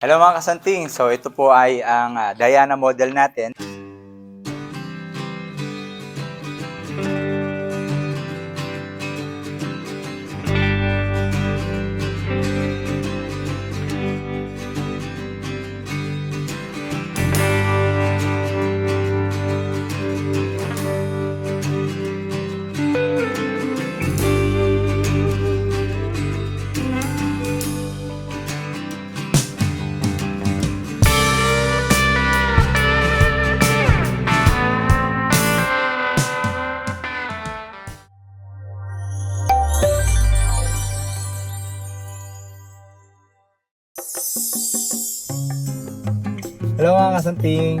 Hello mga kasanting! So ito po ay ang Diana model natin. Hello mga kasanting!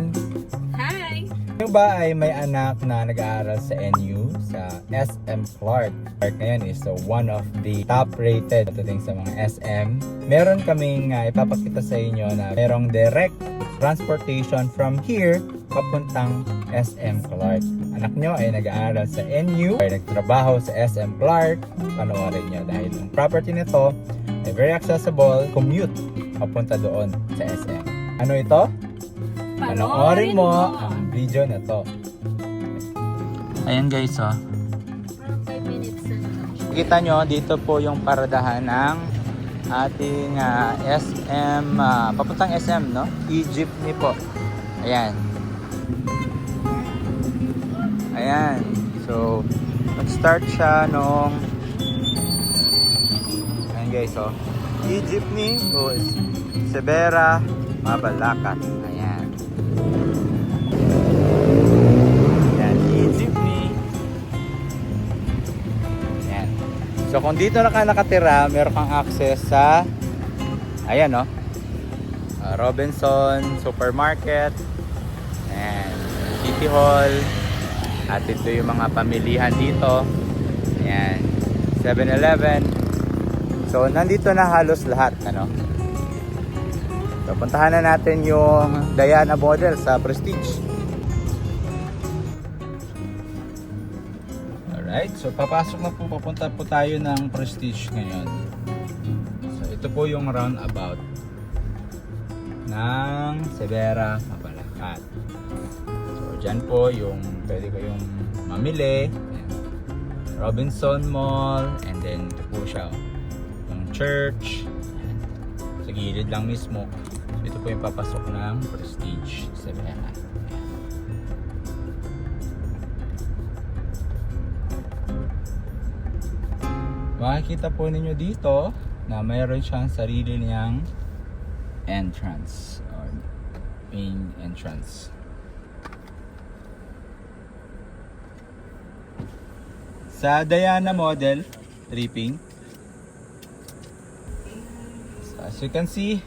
Hi! Yung ba ay may anak na nag-aaral sa NU sa SM Clark. Clark ngayon is one of the top rated pagdating sa mga SM. Meron kaming ipapakita sa inyo na merong direct transportation from here papuntang SM Clark. Anak nyo ay nag-aaral sa NU, ay nagtrabaho sa SM Clark, panoorin nyo dahil ang property nito ay very accessible, commute papunta doon sa SM. Ano ito? Panoorin mo ang video na to. Ayan guys, oh. From 5 minutes na lang. Kita nyo, dito po yung paradahan ng ating SM, papuntang SM, no? E-jeepney po. Ayan. Ayan. So, nag-start siya nung ayan guys, oh. E-jeepney to Severa, Mabalacat. Ayan. Ayan, E-jeepney. Ayan. So, kung dito na ka nakatira, meron kang access sa ayan, no? Robinson Supermarket. Ayan. City Hall. At ito yung mga pamilihan dito. Ayan. 7-Eleven. So, nandito na halos lahat, ano? So, puntahan na natin yung Diana model sa Prestige. Alright, so papasok na po, papunta po tayo ng Prestige ngayon. So, ito po yung roundabout ng Severa, Mabalacat. So, dyan po yung pwede kayong mamili. Ayan. Robinson Mall, and then ito po siya, yung church. Ayan. Sa gilid lang mismo. So, ito po yung papasok ng Prestige, Severa. Ayan. Makikita po ninyo dito na mayroon siyang sarili niyang entrance or main entrance. Sa Diana model, tripping. So, as you can see,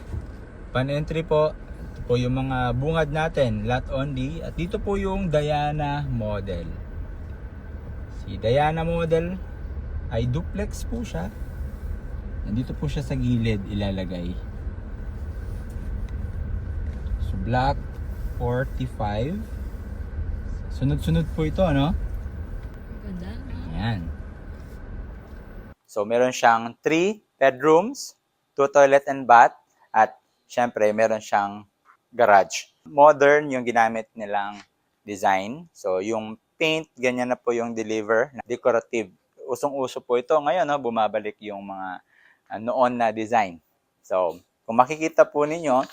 pan-entry po. Ito po yung mga bungad natin, lot only. At dito po yung Diana model. Si Diana model ay duplex po siya. Nandito po siya sa gilid ilalagay. So block 45. Sunod-sunod po ito, no? Ganda, no? Ayan. So meron siyang 3 bedrooms, 2 toilet and bath, at syempre meron siyang garage. Modern yung ginamit nilang design. So yung paint, ganyan na po yung deliver, decorative. Usong-uso po ito ngayon, no? Bumabalik yung mga noon na design. So, kung makikita po ninyo,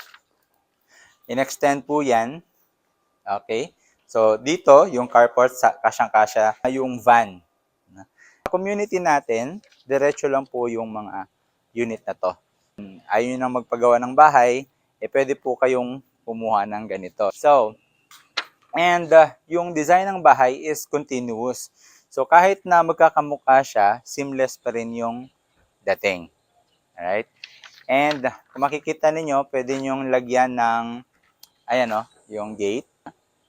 in-extend po yan. Okay? So, dito, yung carport, kasyang-kasya, yung van. Community natin, diretso lang po yung mga unit na to. Ayaw nyo nang magpagawa ng bahay, pwede po kayong kumuha ng ganito. So, and yung design ng bahay is continuous. So, kahit na magkakamukha siya, seamless pa rin yung dating. Alright? And, kung makikita ninyo, pwede nyong lagyan ng, ayan o, yung gate.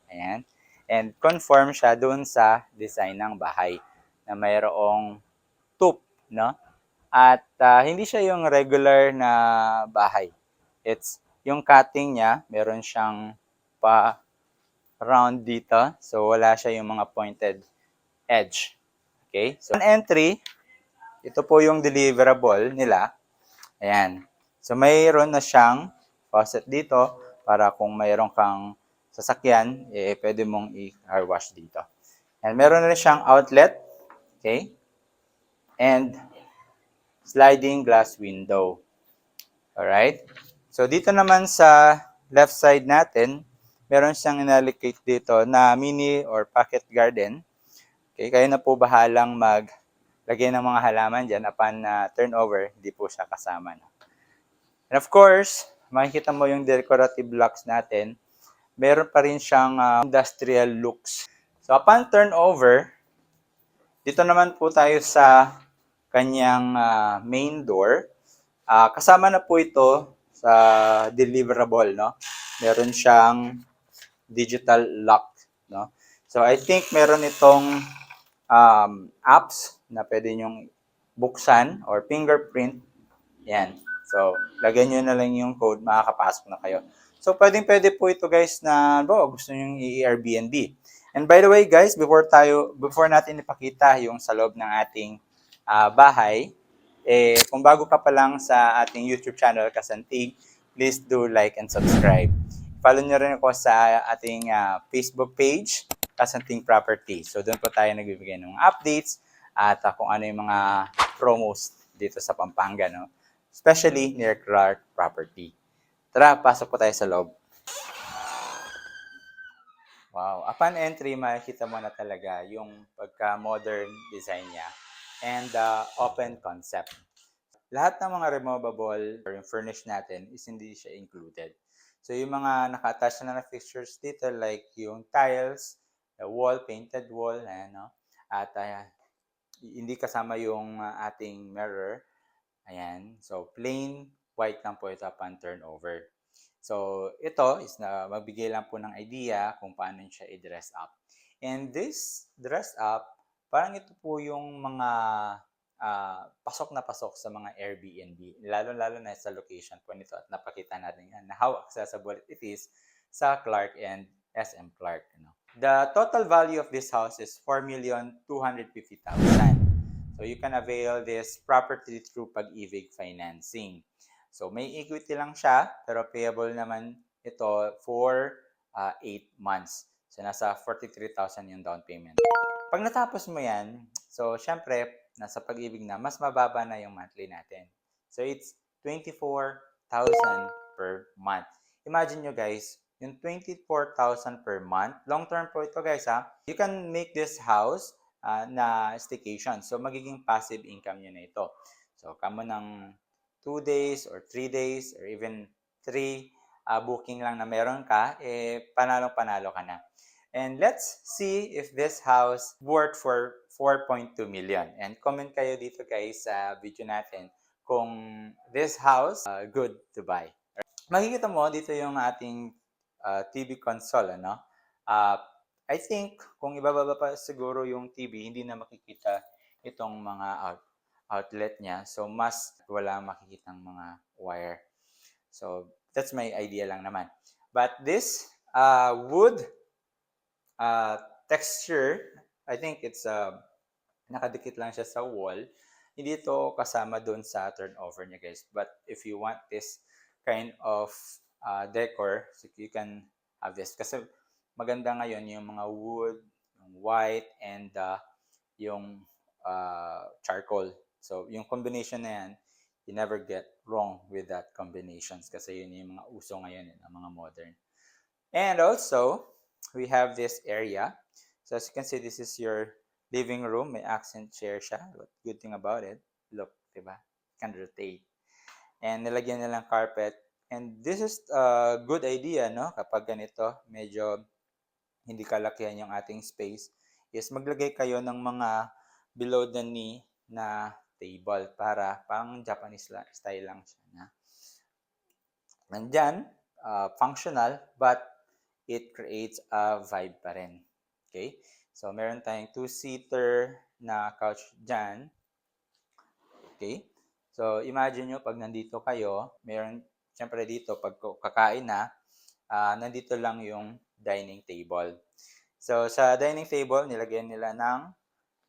Ayan. And, conform siya dun sa design ng bahay na mayroong tube, no? At, hindi siya yung regular na bahay. It's, yung cutting niya, meron siyang round dito. So, wala siya yung mga pointed edge. Okay? So, on entry, ito po yung deliverable nila. Ayan. So, mayroon na siyang faucet dito para kung mayroon kang sasakyan, pwede mong i-car wash dito. And meron rin siyang outlet, okay? And sliding glass window. Alright? So, dito naman sa left side natin, meron siyang inallocate dito na mini or pocket garden. Okay, kayo na po bahalang maglagay ng mga halaman dyan upon turnover, hindi po siya kasama. No? And of course, makikita mo yung decorative blocks natin, meron pa rin siyang industrial looks. So upon turnover, dito naman po tayo sa kanyang main door. Kasama na po ito sa deliverable, no? Meron siyang digital lock, no? So I think meron itong apps na pwede nyong buksan or fingerprint. Yan. So, lagyan nyo na lang yung code, makakapasok na kayo. So, pwede po ito guys na gusto nyo i-Airbnb. And by the way guys, before natin ipakita yung sa loob ng ating bahay, kung bago ka pa lang sa ating YouTube channel, Kasantig, please do like and subscribe. Follow nyo rin ako sa ating Facebook page, Kasanting Property. So, doon po tayo nagbibigay ng updates at kung ano yung mga promos dito sa Pampanga, no? Especially near Clark Property. Tara, pasok po tayo sa loob. Wow. Upon entry, makikita mo na talaga yung pagka-modern design niya and open concept. Lahat ng mga removable or yung furnish natin is hindi siya included. So, yung mga naka-attach na fixtures dito like yung tiles, the wall, painted wall, ano, at hindi kasama yung ating mirror. Ayan. So, plain white lang po ito upon turnover. So, ito is na magbigay lang po ng idea kung paano siya i-dress up. And this dress up, parang ito po yung mga pasok na pasok sa mga Airbnb. Lalo-lalo na sa location po nito at napakita natin yan na how accessible it is sa Clark and SM Clark. You know. The total value of this house is 4,250,000. So you can avail this property through Pag-ibig financing. So may equity lang siya, pero payable naman ito for 8 months. So nasa 43,000 yung down payment. Pag natapos mo yan, so syempre, nasa Pag-ibig na, mas mababa na yung monthly natin. So it's 24,000 per month. Imagine nyo guys, yung 24,000 per month, long term po ito guys ha, you can make this house na staycation. So, magiging passive income nyo na ito. So, kamo ng 2 days or 3 days or even 3 booking lang na meron ka, panalo-panalo ka na. And let's see if this house worth for 4.2 million. And comment kayo dito guys sa video natin kung this house good to buy. Makikita mo dito yung ating TV console, ano? I think, kung ibababa pa siguro yung TV, hindi na makikita itong mga outlet niya. So, mas wala makikitang mga wire. So, that's my idea lang naman. But this wood texture, I think it's nakadikit lang siya sa wall. Hindi ito kasama doon sa turnover niya, guys. But if you want this kind of decor, so you can have this. Kasi maganda ngayon yung mga wood, yung white, and yung charcoal. So, yung combination na yan, you never get wrong with that combinations kasi yun yung mga uso ngayon, ang mga modern. And also, we have this area. So, as you can see, this is your living room. May accent chair siya. But good thing about it, look, diba? Can rotate. And nilagyan nilang carpet. And this is a good idea, no? Kapag ganito, medyo hindi kalakihan yung ating space, is maglagay kayo ng mga below the knee na table para pang Japanese style lang siya. Na. Nandyan, functional, but it creates a vibe pa rin. Okay? So, meron tayong 2-seater na couch dyan. Okay? So, imagine nyo, pag nandito kayo, meron, syempre dito, pag kakain na, nandito lang yung dining table. So, sa dining table, nilagyan nila ng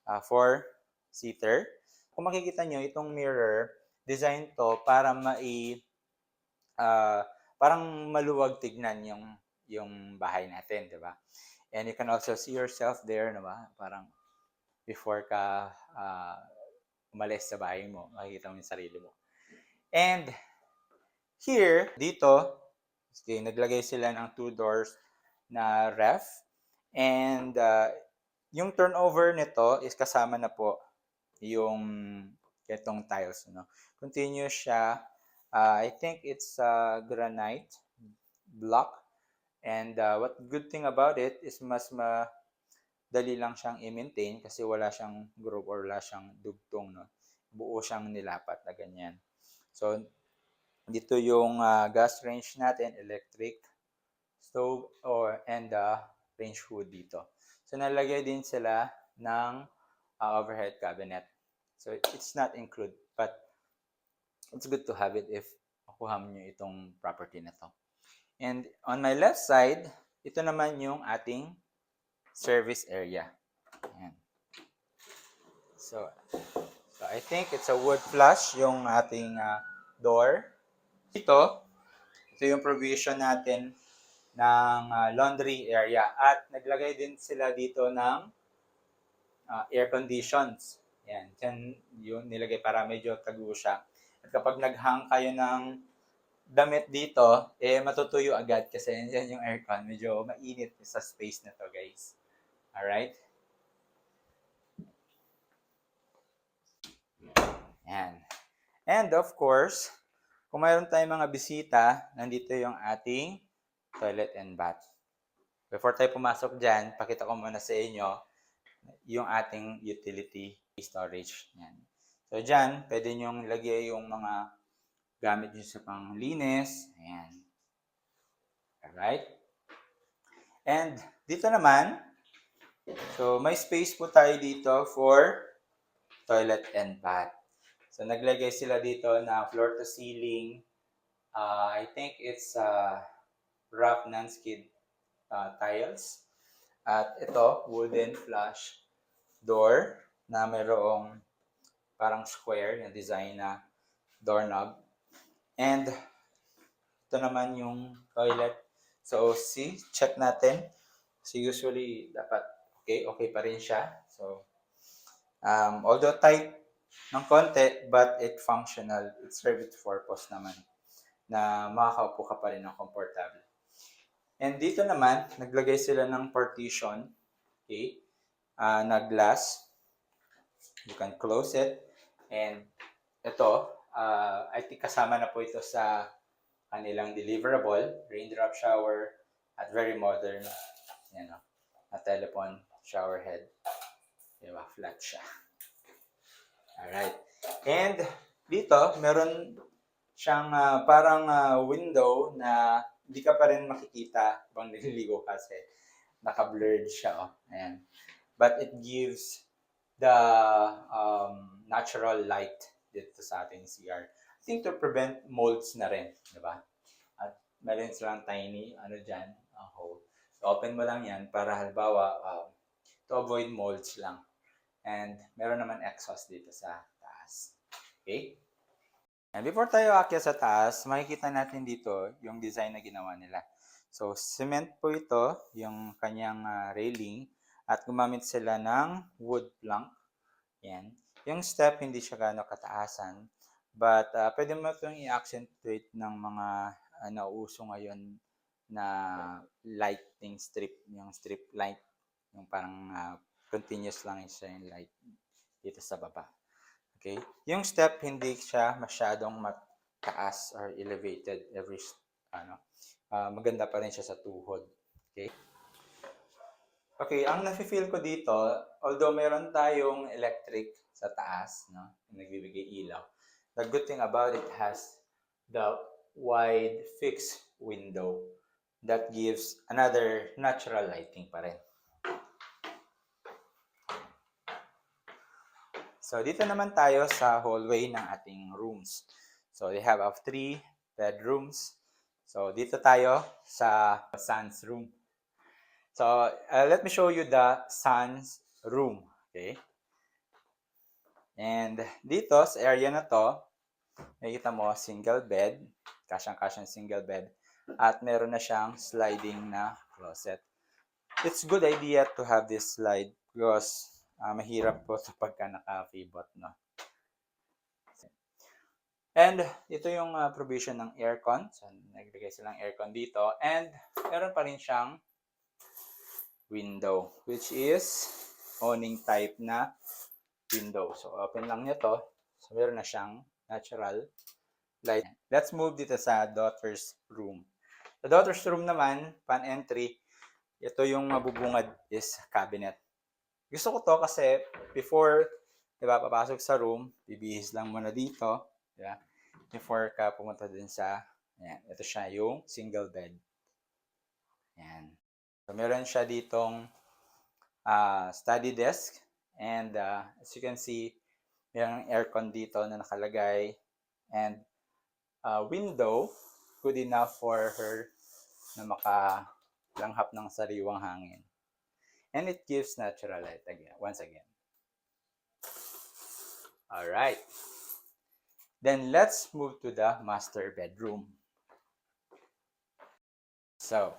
4-seater. Kung makikita nyo, itong mirror, design to para parang maluwag tignan yung bahay natin, di ba? And you can also see yourself there, di ba? Parang before ka umalis sa bahay mo, makikita mo yung sarili mo. And here, dito, okay, naglagay sila ng 2 doors na ref. And yung turnover nito is kasama na po yung itong tiles. No? Continuous siya. I think it's granite block. And what good thing about it is mas madali lang siyang i-maintain kasi wala siyang groove or wala siyang dugtong. No? Buo siyang nilapat na ganyan. So, dito yung gas range natin, electric stove and range hood dito. So, nalagay din sila ng overhead cabinet. So, it's not included, but it's good to have it if makuha mo nyo itong property na to. And on my left side, ito naman yung ating service area. Ayan. So I think it's a wood flush yung ating door. Ito yung provision natin ng laundry area. At naglagay din sila dito ng air conditions. Yan. Yan yung nilagay para medyo tago siya. At kapag naghang kayo ng damit dito, matutuyo agad kasi yan yung aircon. Medyo mainit sa space na to, guys. Alright? Yan. And of course, kung mayroon tayong mga bisita, nandito yung ating toilet and bath. Before tayo pumasok dyan, pakita ko muna sa inyo yung ating utility storage. Yan. So dyan, pwede nyo lagay yung mga gamit nyo sa panglinis. Ayan. Alright? And dito naman, so may space po tayo dito for toilet and bath. So naglagay sila dito na floor to ceiling. I think it's rough non-skid tiles. At ito, wooden flush door na mayroong parang square yung design na doorknob. And ito naman yung toilet. So see, check natin. So usually dapat okay pa rin siya. So although tight ng konti, but it functional. It serves its purpose naman na makakaupo ka pa rin ng comfortable. And dito naman, naglagay sila ng partition, okay, na glass. You can close it. And ito, I think kasama na po ito sa kanilang deliverable, raindrop shower, at very modern, a telephone shower head. Diba, flat siya. Alright. And dito, meron siyang parang window na hindi ka pa rin makikita habang nililigo kasi naka-blurred siya. Oh. Ayan. But it gives the natural light dito sa ating CR. I think to prevent molds na rin. Diba? At meron silang tiny, dyan, hole. So, open mo lang yan para halimbawa to avoid molds lang. And meron naman exhaust dito sa taas. Okay? And before tayo aakyat sa taas, makikita natin dito yung design na ginawa nila. So, cement po ito, yung kanyang railing. At gumamit sila ng wood plank. Yan. Yung step, hindi siya gano'ng kataasan. But, pwede mo itong i-accentuate ng mga nauuso ngayon na lighting strip. Yung strip light. Yung parang continuous lang siya yung light dito sa baba. Okay? Yung step, hindi siya masyadong mataas or elevated every maganda pa rin siya sa tuhod. Okay? Okay, ang nafe-feel ko dito, although meron tayong electric sa taas, nagbibigay ilaw, the good thing about it has the wide fixed window that gives another natural lighting pa rin. So, dito naman tayo sa hallway ng ating rooms. So, they have 3 bedrooms. So, dito tayo sa son's room. So, let me show you the son's room. Okay? And dito, sa area na to, nakikita mo, single bed. Kasyang-kasyang single bed. At meron na siyang sliding na closet. It's good idea to have this slide because mahirap po sa pagka naka-pivot, no? And ito yung provision ng aircon. So, naglagay silang aircon dito. And meron pa rin siyang window, which is awning type na window. So, open lang niya to. So, meron na siyang natural light. Let's move dito sa daughter's room. Sa daughter's room naman, pan entry, ito yung mabubungad is cabinet. Gusto ko to kasi before, diba, papasok sa room, bibihis lang muna dito. Diba? Before ka pumunta din sa, ayan, ito siya yung single bed. Ayan. So, meron siya ditong study desk. And as you can see, mayroong aircon dito na nakalagay. And window, good enough for her na makalanghap ng sariwang hangin. And it gives natural light again, once again. Alright. Then let's move to the master bedroom. So,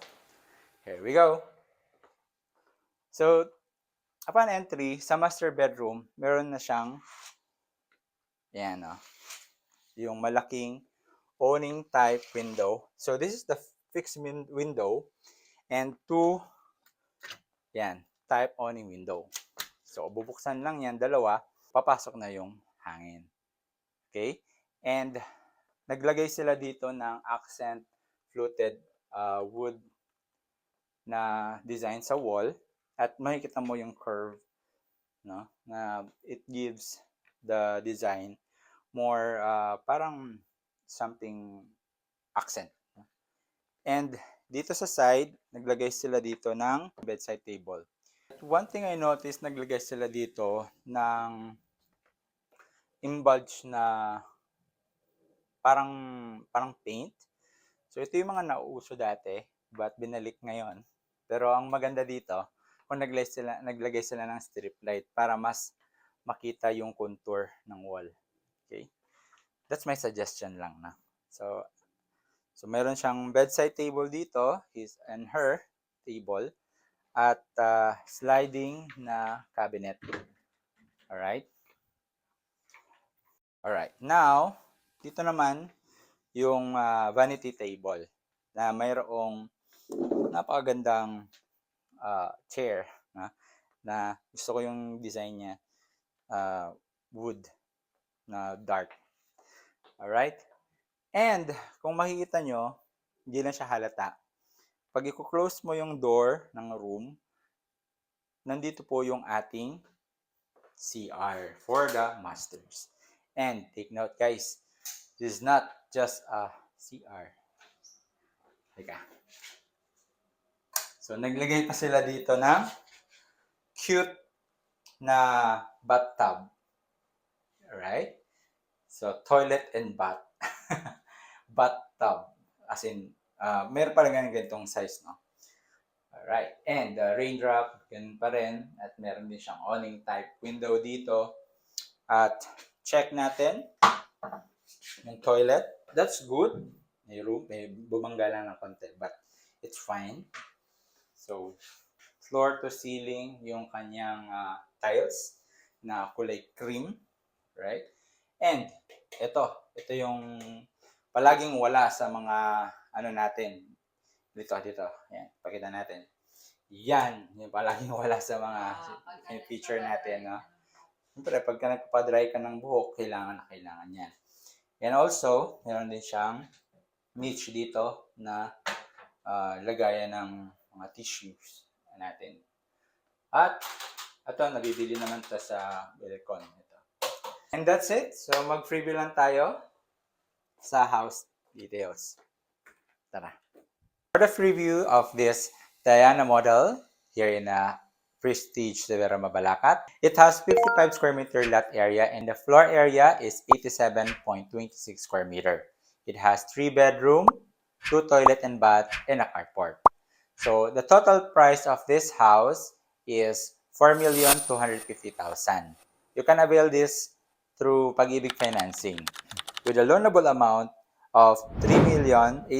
here we go. So, upon entry, sa master bedroom, meron na siyang, yan o, yung malaking awning type window. So, this is the fixed window and two, yan, type awning window. So, bubuksan lang yan, dalawa, papasok na yung hangin. Okay? And, naglagay sila dito ng accent fluted wood na design sa wall. At makikita mo yung curve, no? Na it gives the design more parang something accent. And dito sa side, naglagay sila dito ng bedside table. One thing I noticed, naglagay sila dito ng embulge na parang paint. So ito yung mga nauuso dati, but binalik ngayon. Pero ang maganda dito, kung naglagay sila ng strip light para mas makita yung contour ng wall. Okay? That's my suggestion lang na. So meron siyang bedside table dito, his and her table, at sliding na cabinet. Alright? Alright. Now, dito naman yung vanity table na mayroong napakagandang chair na gusto ko yung design niya, wood na dark. Alright? And kung makikita nyo, hindi lang siya halata. Pag i-close mo yung door ng room, nandito po yung ating CR for the masters. And take note guys, this is not just a CR. Teka. So, naglagay pa sila dito ng cute na bathtub. Alright? So, toilet and bath. Bathtub. As in, meron pa rin ganitong size, no? Alright. And raindrop, ganun pa rin. At meron din siyang awning type window dito. At check natin yung toilet. That's good. May room, may bumangga lang ng konti, but it's fine. So, floor to ceiling yung kanyang tiles na kulay cream, right? And ito yung palaging wala sa mga ano natin. Dito. Yan, pakita natin. Yan, yung palaging wala sa mga feature natin, no? Siyempre, pagka nagpapadry ka ng buhok, kailangan yan. And also, meron din siyang niche dito na lagayan ng mga tissues natin. At ito, nabibili naman ito sa Belcon. And that's it. So, mag-preview lang tayo sa house details. Tara. For the preview of this Diana model here in Prestige Rivera Mabalacat, it has 55 square meter lot area and the floor area is 87.26 square meter. It has 3 bedroom, 2 toilet and bath, and a carport. So the total price of this house is 4,250,000. You can avail this through Pag-ibig Financing with a loanable amount of 3,806,000.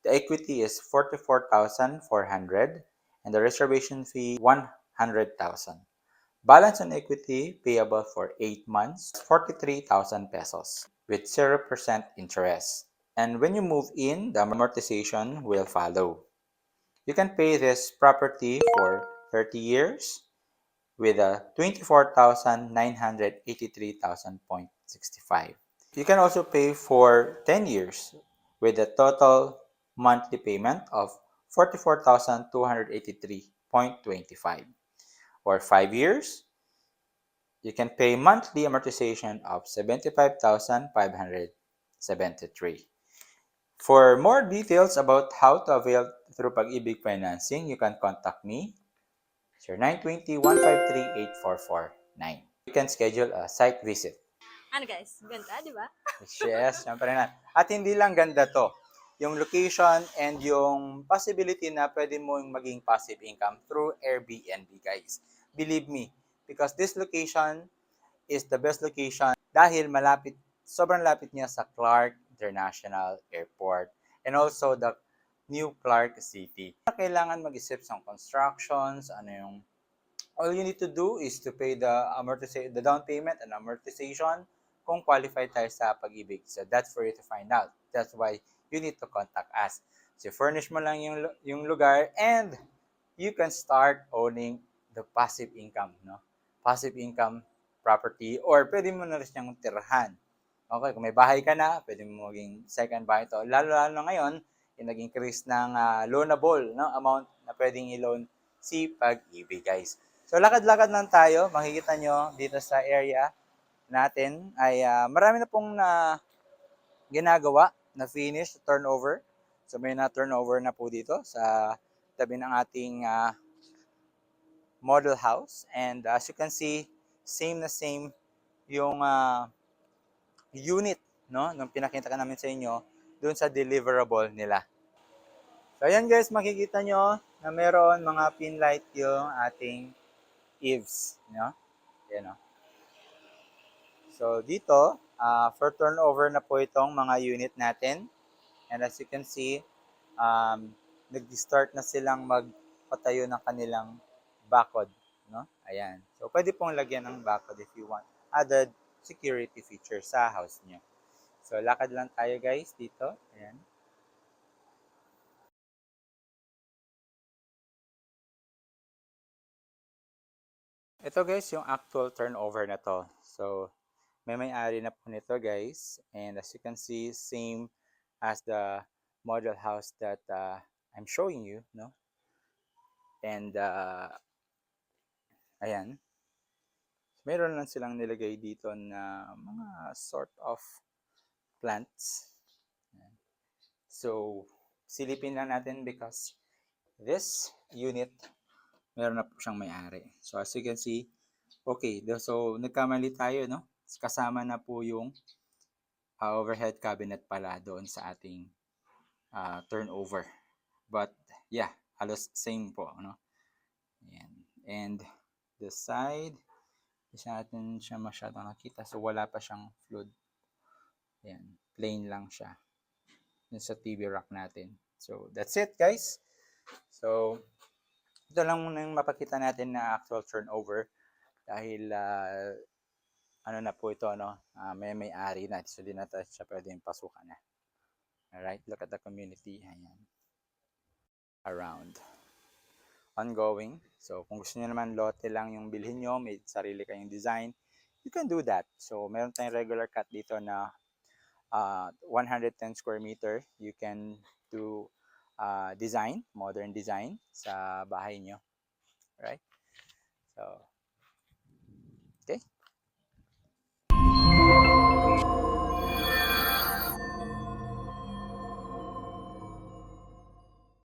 The equity is 44,400 and the reservation fee 100,000. Balance on equity payable for 8 months, 43,000 pesos with 0% interest. And when you move in, the amortization will follow. You can pay this property for 30 years with a 24,983,000.65. You can also pay for 10 years with a total monthly payment of 44,283.25. Or 5 years, you can pay monthly amortization of 75,573. For more details about how to avail through Pag-ibig Financing, you can contact me. 0920-153-8449. You can schedule a site visit. Ano guys? Ganda, di ba? Yes, syempre na. At hindi lang ganda to. Yung location and yung possibility na pwede mong maging passive income through Airbnb, guys. Believe me, because this location is the best location dahil malapit, sobrang lapit niya sa Clark International Airport and also the New Clark City. Kailangan mag-isip sa constructions, ano yung all you need to do is to pay the down payment and amortization kung qualified tayo sa Pag-ibig. So that's for you to find out. That's why you need to contact us. So furnish mo lang yung lugar and you can start owning the passive income, no? Passive income property or pwede mo na rin siyang tirahan. Okay, kung may bahay ka na, pwede mo maging second bahay to. Lalo ngayon, yung nag-increase ng loanable, no, amount na pwedeng i-loan si Pag-ibig, guys. So, lakad-lakad lang tayo. Makikita nyo dito sa area natin ay marami na pong ginagawa na finish, turnover. So, may na-turnover na po dito sa tabi ng ating model house. And as you can see, same na same yung unit, no, nung pinakita ka namin sa inyo dun sa deliverable nila. So, ayan guys, makikita nyo na meron mga pin light yung ating eaves, no? Yan, no? So, dito, for turnover na po itong mga unit natin. And as you can see, nag-start na silang magpatayo ng kanilang bakod, no? Ayan. So, pwede pong lagyan ng bakod if you want added security feature sa house nyo. So, lakad lang tayo guys dito. Ayan. Ito guys, yung actual turnover na to. So, may-ari na po nito guys. And as you can see, same as the model house that I'm showing you, no? And, ayan. Meron lang silang nilagay dito na mga sort of plants. Ayan. So, silipin lang natin because this unit, meron na po siyang may-ari. So, as you can see, okay. So, nagkamali tayo, no? Kasama na po yung overhead cabinet pala doon sa ating turnover. But, yeah, halos same po, no? Ayan. And, the side, isa natin siya masyadong nakita. So, wala pa siyang flood. Ayan. Plain lang siya. Yun sa TV rack natin. So, that's it, guys. So, ito lang muna yung mapakita natin na actual turnover dahil ano na po ito, no? May-ari na. So, di na siya pwedeng pasukan na. Alright, look at the community. Ayan. Around. Ongoing. So, kung gusto niyo naman lote lang yung bilhin nyo, may sarili kayong design, you can do that. So, meron tayong regular cut dito na 110 square meter. You can do design, modern design sa bahay nyo. Right? So, okay.